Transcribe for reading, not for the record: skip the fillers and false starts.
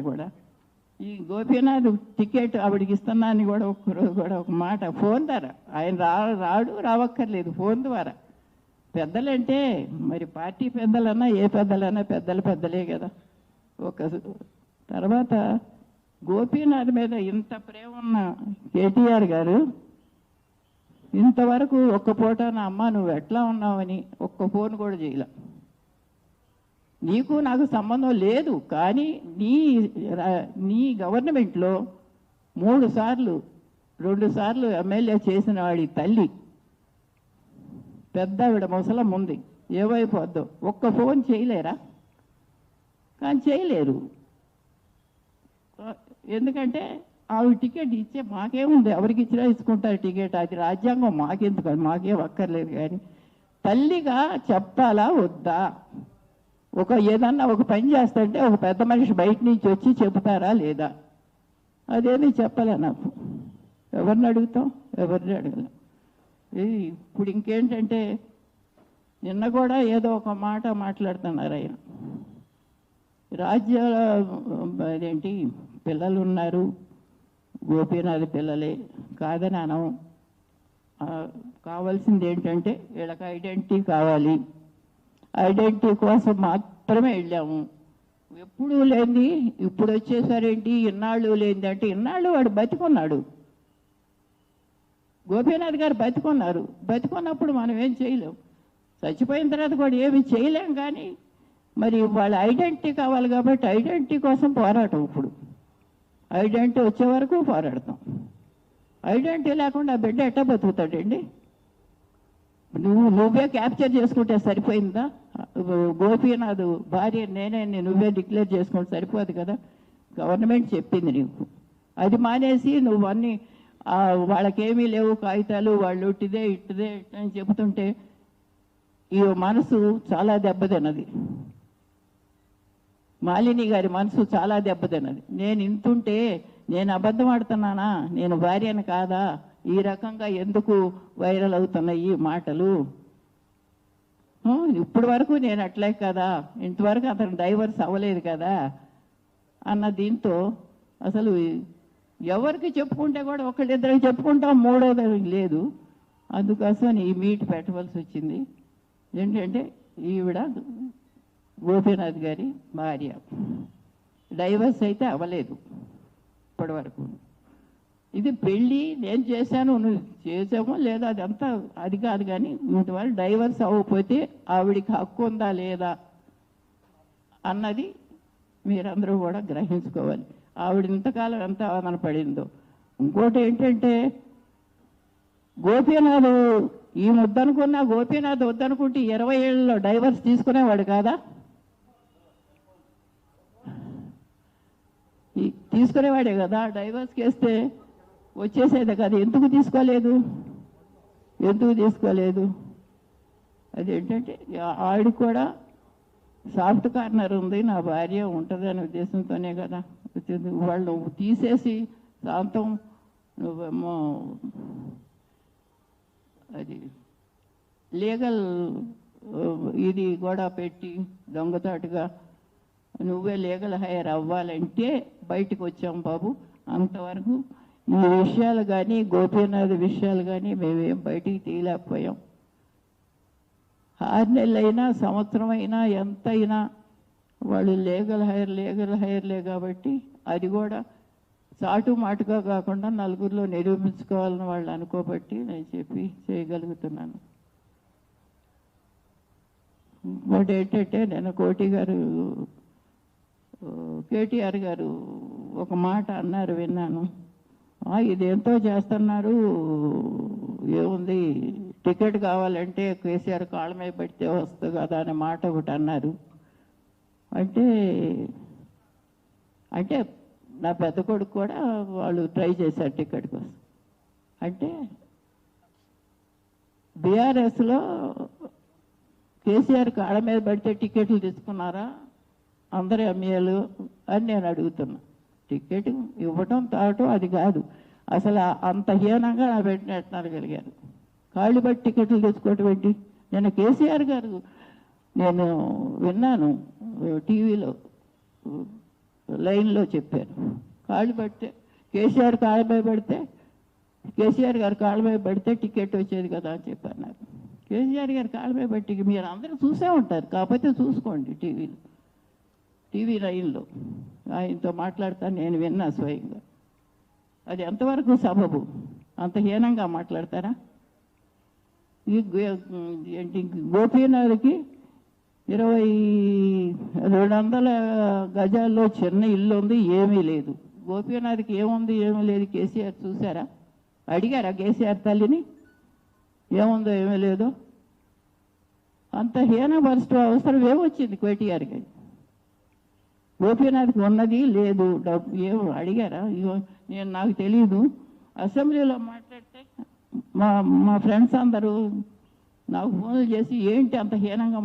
కూడా ఈ గోపీనాథ్ టికెట్ ఆవిడికి ఇస్తున్నా అని కూడా ఒక్కరోజు కూడా ఒక మాట ఫోన్ ద్వారా ఆయన రాడు రావక్కర్లేదు ఫోన్ ద్వారా. పెద్దలంటే మరి పార్టీ పెద్దలన్నా ఏ పెద్దలన్నా పెద్దలే కదా. ఒక తర్వాత గోపీనాథ్ మీద ఇంత ప్రేమ ఉన్న కేటీఆర్ గారు ఇంతవరకు ఒక్క పూట నా అమ్మ నువ్వు ఎట్లా ఉన్నావని ఒక్క ఫోన్ కూడా చేయలే. నీకు నాకు సంబంధం లేదు, కానీ నీ గవర్నమెంట్లో 2 సార్లు ఎమ్మెల్యే చేసిన వాడి తల్లి పెద్దావిడ ముసలం ఉంది, ఏమైపోద్దో ఒక్క ఫోన్ చేయలేరా? కానీ చేయలేరు. ఎందుకంటే ఆవిడ టికెట్ ఇచ్చే మాకేముంది, ఎవరికి ఇచ్చినా ఇచ్చుకుంటారు టికెట్, అది రాజ్యాంగం, మాకెందుకు, మాకేం అక్కర్లేదు. కానీ తల్లిగా చెప్పాలా వద్దా? ఏదన్నా ఒక పని చేస్తుంటే ఒక పెద్ద మనిషి బయట నుంచి వచ్చి చెబుతారా లేదా? అదేమీ చెప్పలే నాకు. ఎవరిని అడుగుతాం? ఎవరిని అడగలేం. ఇప్పుడు ఇంకేంటంటే నిన్న కూడా ఏదో ఒక మాట మాట్లాడుతున్నారు ఆయన, రాజ్యాల అదేంటి పిల్లలు ఉన్నారు, గోపీనాథ్ పిల్లలే కాదని అనం. కావాల్సింది ఏంటంటే వీళ్ళకి ఐడెంటిటీ కావాలి, ఐడెంటిటీ కోసం మాత్రమే వెళ్ళాము. ఎప్పుడూ లేని ఇప్పుడు వచ్చేసరేంటి, ఇన్నాళ్ళు లేనిది అంటే ఇన్నాళ్ళు వాడు బతికున్నాడు, గోపీనాథ్ గారు బతికున్నారు. బతికున్నప్పుడు మనం ఏం చేయలేం, చచ్చిపోయిన తర్వాత కూడా ఏమి చేయలేం. కానీ మరి వాళ్ళ ఐడెంటిటీ కావాలి కాబట్టి ఐడెంటిటీ కోసం పోరాటం. ఇప్పుడు ఐడెంటిటీ వచ్చే వరకు పోరాడతాం. ఐడెంటిటీ లేకుండా బిడ్డ ఎట్టా బతుకుతాడండి? నువ్వే క్యాప్చర్ చేసుకుంటే సరిపోయిందా? గోపీనాథ్ భార్య నేనే నువ్వే డిక్లేర్ చేసుకుంటే సరిపోదు కదా. గవర్నమెంట్ చెప్పింది నీకు, అది మానేసి నువ్వు అన్నీ వాళ్ళకేమీ లేవు కాగితాలు, వాళ్ళు ఇట్టిదే అని చెబుతుంటే ఈ మనసు చాలా దెబ్బతిన్నది. మాలిని గారి మనసు చాలా దెబ్బతిన్నది. నేను ఇంతుంటే నేను అబద్ధం ఆడుతున్నానా, నేను భార్యను కాదా, ఈ రకంగా ఎందుకు వైరల్ అవుతున్నాయి ఈ మాటలు? ఇప్పటి వరకు నేను అట్లే కదా, ఇంతవరకు అతను డైవర్స్ అవ్వలేదు కదా అన్న దీంతో అసలు ఎవరికి చెప్పుకుంటే కూడా ఒకళ్ళిద్దరికి చెప్పుకుంటాం, మూడోది లేదు. అందుకోసం ఈ మీట్ పెట్టవలసి వచ్చింది. ఏంటంటే ఈవిడ గోపీనాథ్ గారి భార్య, డైవర్స్ అయితే అవ్వలేదు ఇప్పటి వరకు. ఇది పెళ్ళి నేను చేశాను, నువ్వు చేసామో లేదా అదంతా అది కాదు. కానీ ఇంతవరకు డైవర్స్ అవ్వకపోతే ఆవిడికి హక్కు ఉందా లేదా అన్నది మీరందరూ కూడా గ్రహించుకోవాలి. ఆవిడ ఇంతకాలం ఎంత ఆదరణ పడిందో. ఇంకోటి ఏంటంటే గోపీనాథ్ ఈ వద్దనుకున్నా, గోపీనాథ్ వద్దనుకుంటే 20 ఏళ్ళలో డైవర్స్ తీసుకునేవాడు కాదా? తీసుకునేవాడే కదా. డైవర్స్ చేస్తే వచ్చేసేదే కదా. ఎందుకు తీసుకోలేదు? అదేంటంటే ఆవిడ కూడా సాఫ్ట్ కార్నర్ ఉంది, నా భార్య ఉంటుంది అనే ఉద్దేశంతోనే కదా వచ్చింది. వాళ్ళు తీసేసి శాంతం నువ్వేమో అది లీగల్ ఇది కూడా పెట్టి దొంగతాటుగా నువ్వే లీగల్ హైర్ అవ్వాలంటే బయటకు వచ్చాం బాబు. అంతవరకు ఈ విషయాలు కానీ గోపీనాథ్ విషయాలు కానీ మేమేం బయటికి తీయలేకపోయాం. 6 నెలలైనా సంవత్సరం అయినా ఎంతైనా వాళ్ళు లీగల్ హైర్లే కాబట్టి అది కూడా చాటు మాటుగా కాకుండా నలుగురిలో నిరూపించుకోవాలని వాళ్ళు అనుకోబట్టి నేను చేయగలుగుతున్నాను. ఇంకోటి ఏంటంటే నేను కేటీఆర్ గారు ఒక మాట అన్నారు, విన్నాను. ఇదేంతో చేస్తున్నారు, ఏముంది, టికెట్ కావాలంటే కేసీఆర్ కాళ్ళ మీద పెడితే వస్తుంది కదా అనే మాట ఒకటి అన్నారు. అంటే నా పెద్ద కొడుకు కూడా వాళ్ళు ట్రై చేశారు టికెట్ కోసం. అంటే బీఆర్ఎస్లో కేసీఆర్ కాళ్ళ మీద పడితే టికెట్లు తీసుకున్నారా అందరు ఎమ్మెల్యేలు అని నేను అడుగుతున్నా. టికెట్ ఇవ్వటం తాగటం అది కాదు, అసలు అంత హీనంగా నా పెట్టినట్టున్నారు కాళ్ళు బట్టి టికెట్లు తెచ్చుకోవటం ఏంటి? నేను కేసీఆర్ గారు నేను విన్నాను టీవీలో లైన్లో చెప్పారు. కాళ్ళు పడితే కేసీఆర్ కాళ్ళపై పడితే, కేసీఆర్ గారు కాళ్ళపై పడితే టికెట్ వచ్చేది కదా అని చెప్పారు నాకు. కేసీఆర్ గారు కాళ్ళపై పట్టి మీరు అందరూ చూసే ఉంటారు, కాకపోతే చూసుకోండి టీవీ లైన్లో ఆయనతో మాట్లాడతాను, నేను విన్నా స్వయంగా. అది ఎంతవరకు సబబు? అంత హీనంగా మాట్లాడతారా? ఈ ఏంటి గోపీనాథ్కి 200 గజాల్లో చిన్న ఇల్లు ఉంది, ఏమీ లేదు. గోపీనాథ్కి ఏముంది, ఏమీ లేదు. కేసీఆర్ చూసారా? అడిగారా కేసీఆర్ తల్లిని ఏముందో ఏమీ లేదో? అంత హీనపరచడం అవసరం ఏమొచ్చింది కేటీఆర్కి? గోపీనాథ్కి ఉన్నది లేదు, డబ్బు ఏమో అడిగారా? నాకు తెలియదు. అసెంబ్లీలో మాట్లాడితే మా ఫ్రెండ్స్ అందరూ నాకు ఫోన్లు చేసి ఏంటి అంత హీనంగా